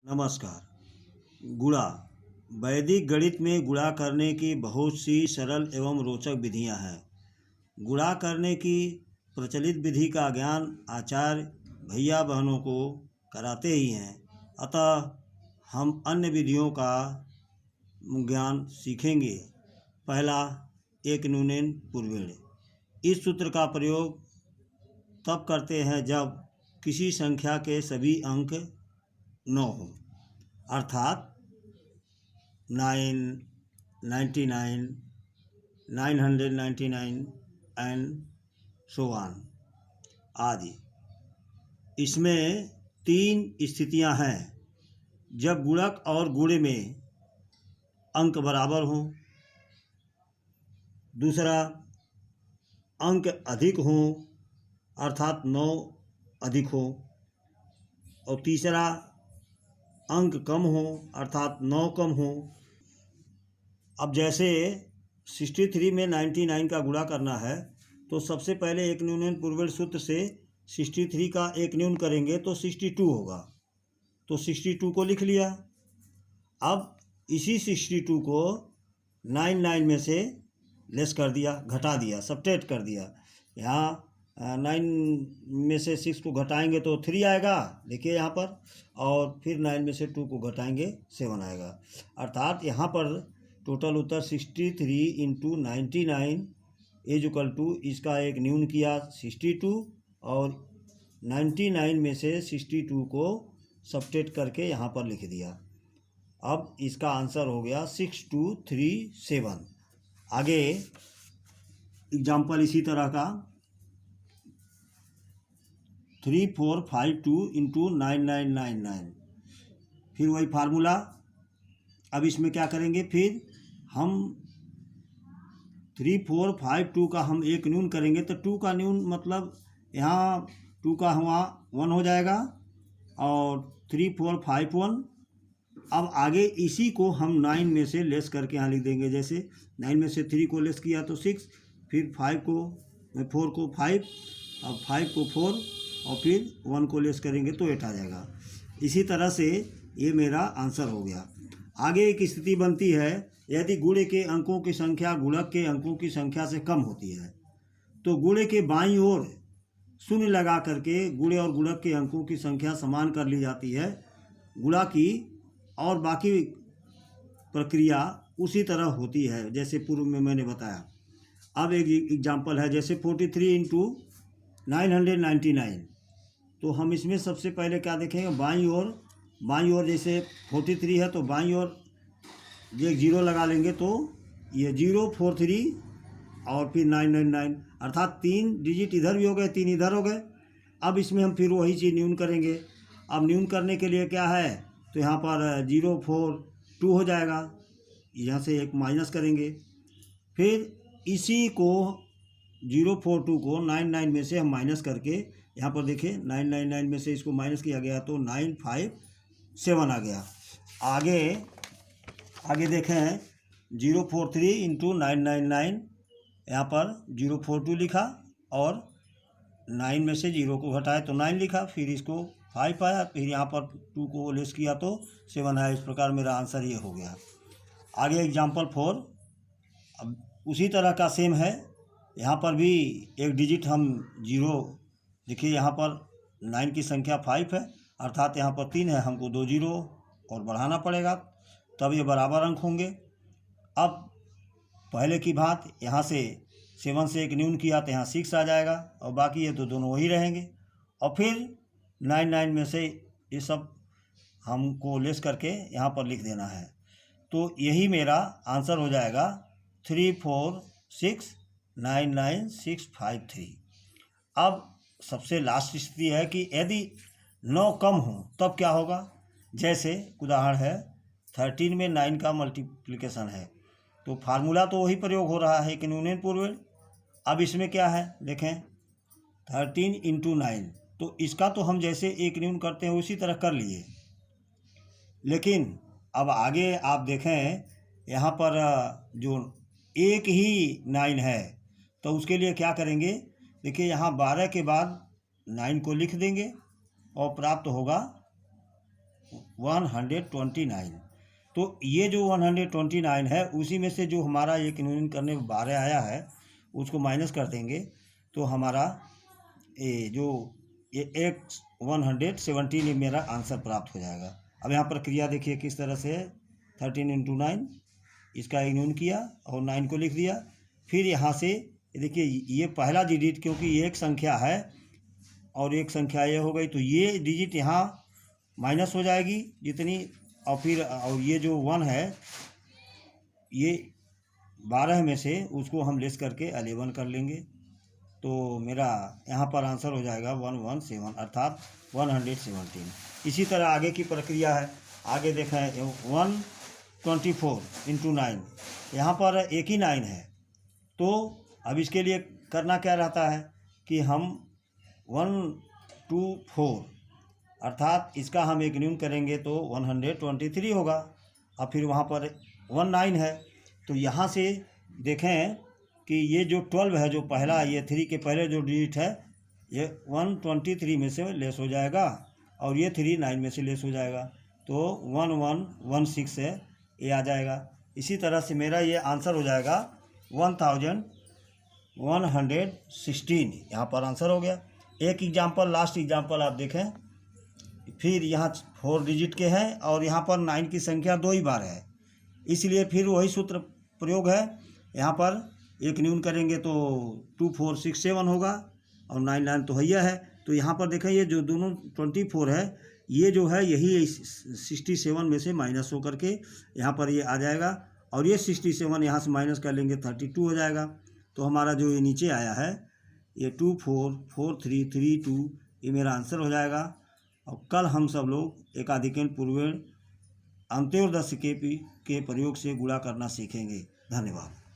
नमस्कार। गुणा। वैदिक गणित में गुणा करने की बहुत सी सरल एवं रोचक विधियां हैं। गुणा करने की प्रचलित विधि का ज्ञान आचार्य भैया बहनों को कराते ही हैं, अतः हम अन्य विधियों का ज्ञान सीखेंगे। पहला, एक न्यूनेन पूर्वेण। इस सूत्र का प्रयोग तब करते हैं जब किसी संख्या के सभी अंक 9 हो, अर्थात 9, 99, 999 एंड सो ऑन आदि। इसमें 3 स्थितियां हैं: जब गुणक और गुणे में अंक बराबर हों, दूसरा अंक अधिक हों अर्थात 9 अधिक हो, और तीसरा अंक कम हो अर्थात 9 कम हो। अब जैसे 63 में 99 का गुणा करना है तो सबसे पहले एक न्यूनन पूर्वेण सूत्र से 63 का एक न्यून करेंगे तो 62 होगा, तो 62 को लिख लिया। अब इसी 62 को 99 में से लेस कर दिया, घटा दिया, सबट्रैक्ट कर दिया। यहाँ 9 में से 6 को घटाएंगे तो 3 आएगा, देखिए यहाँ पर, और फिर 9 में से 2 को घटाएंगे 7 आएगा। अर्थात यहाँ पर टोटल उत्तर 63 इंटू 99 इज इक्वल टू, इसका एक न्यून किया 62 और 99 में से 62 को सबट्रैक्ट करके यहाँ पर लिख दिया। अब इसका आंसर हो गया 6237। आगे एग्जाम्पल इसी तरह का 3452 इंटू 9999, फिर वही फार्मूला। अब इसमें क्या करेंगे, फिर हम 3452 का हम एक न्यून करेंगे तो 2 का न्यून मतलब यहाँ 2 का हुआ 1 हो जाएगा और 3451। अब आगे इसी को हम 9 में से लेस करके यहाँ लिख देंगे। जैसे 9 में से 3 को लेस किया तो 6, फिर 4 को 5, अब 5 को 4 और फिर 1 को लेस करेंगे तो 8 आ जाएगा। इसी तरह से ये मेरा आंसर हो गया। आगे एक स्थिति बनती है, यदि गुणे के अंकों की संख्या गुणक के अंकों की संख्या से कम होती है तो गुणे के बाईं ओर शून्य लगा करके गुणे और गुणक के अंकों की संख्या समान कर ली जाती है गुणा की, और बाकी प्रक्रिया उसी तरह होती है जैसे पूर्व में मैंने बताया। अब एक एग्जाम्पल है, जैसे 43 इंटू 999, तो हम इसमें सबसे पहले क्या देखेंगे, बाईं ओर जैसे 43 है तो बाईं ओर एक 0 लगा लेंगे तो ये 043 और फिर 999, अर्थात 3 डिजिट इधर भी हो गए, 3 इधर हो गए। अब इसमें हम फिर वही चीज़ न्यून करेंगे। अब न्यून करने के लिए क्या है, तो यहाँ पर 042 हो जाएगा, यहाँ से एक माइनस करेंगे, फिर इसी को 042 को 99 में से हम माइनस करके यहाँ पर देखें 999 में से इसको माइनस किया गया तो 957 आ गया। आगे देखें 043 इंटू 999, यहाँ पर 042 लिखा और 9 में से 0 को घटाया तो 9 लिखा, फिर इसको 5 आया, फिर यहाँ पर 2 को लेस किया तो 7 आया। इस प्रकार मेरा आंसर ये हो गया। आगे एग्जाम्पल 4, अब उसी तरह का सेम है, यहाँ पर भी एक डिजिट हम 0, देखिए यहाँ पर 9 की संख्या 5 है, अर्थात यहाँ पर 3 है, हमको 2 0 और बढ़ाना पड़ेगा तब ये बराबर अंक होंगे। अब पहले की बात, यहाँ से 7 से एक न्यून किया तो यहाँ 6 आ जाएगा और बाकी ये तो दोनों वही रहेंगे, और फिर 99 में से ये सब हमको लेस करके यहाँ पर लिख देना है। तो यही मेरा आंसर हो जाएगा 34699,653। अब सबसे लास्ट स्थिति है कि यदि 9 कम हो तब क्या होगा। जैसे उदाहरण है 13 में 9 का मल्टीप्लिकेशन है, तो फार्मूला तो वही प्रयोग हो रहा है कि न्यूनन पूर्वेण। अब इसमें क्या है देखें, 13 इंटू 9, तो इसका तो हम जैसे एक न्यून करते हैं उसी तरह कर लिए, लेकिन अब आगे आप देखें यहाँ पर जो एक ही 9 है तो उसके लिए क्या करेंगे, देखिए यहाँ 12 के बाद 9 को लिख देंगे और प्राप्त होगा 129। तो ये जो 129 है उसी में से जो हमारा एक यूनियन करने 12 आया है उसको माइनस कर देंगे तो हमारा ये 117 ये मेरा आंसर प्राप्त हो जाएगा। अब यहाँ पर क्रिया देखिए किस तरह से है। 13 × 9 इसका यूनियन किया और 9 को लिख दिया। फिर यहाँ से देखिए ये पहला डिजिट क्योंकि ये एक संख्या है और एक संख्या ये हो गई तो ये डिजिट यहाँ माइनस हो जाएगी जितनी, और फिर और ये जो 1 है ये 12 में से उसको हम लेस करके 11 कर लेंगे तो मेरा यहाँ पर आंसर हो जाएगा 117 अर्थात 117। इसी तरह आगे की प्रक्रिया है। आगे देखें 124 × 9 यहाँ पर एक ही 9 है तो अब इसके लिए करना क्या रहता है कि हम 124 अर्थात इसका हम एक न्यून करेंगे तो 123 होगा। अब फिर वहाँ पर 19 है तो यहाँ से देखें कि ये जो 12 है जो पहला ये 3 के पहले जो डिजिट है ये 123 में से लेस हो जाएगा और ये 3 9 में से लेस हो जाएगा तो 1116 है ये आ जाएगा। इसी तरह से मेरा ये आंसर हो जाएगा 1116 यहाँ पर आंसर हो गया। एक एग्जाम्पल लास्ट एग्जाम्पल आप देखें, फिर यहाँ 4 डिजिट के हैं और यहाँ पर 9 की संख्या 2 ही बार है इसलिए फिर वही सूत्र प्रयोग है। यहाँ पर एक न्यून करेंगे तो 2467 होगा और 99 तो हैया है तो यहाँ पर देखें ये जो दोनों 24 है ये जो है यही 67 में से माइनस हो करके यहाँ पर ये आ जाएगा और ये 67 यहाँ से माइनस कर लेंगे 32 हो जाएगा। तो हमारा जो ये नीचे आया है ये 244332 ये मेरा आंसर हो जाएगा। और कल हम सब लोग एकाधिकरण पूर्वेण अंत्योदय के प्रयोग से गुणा करना सीखेंगे। धन्यवाद।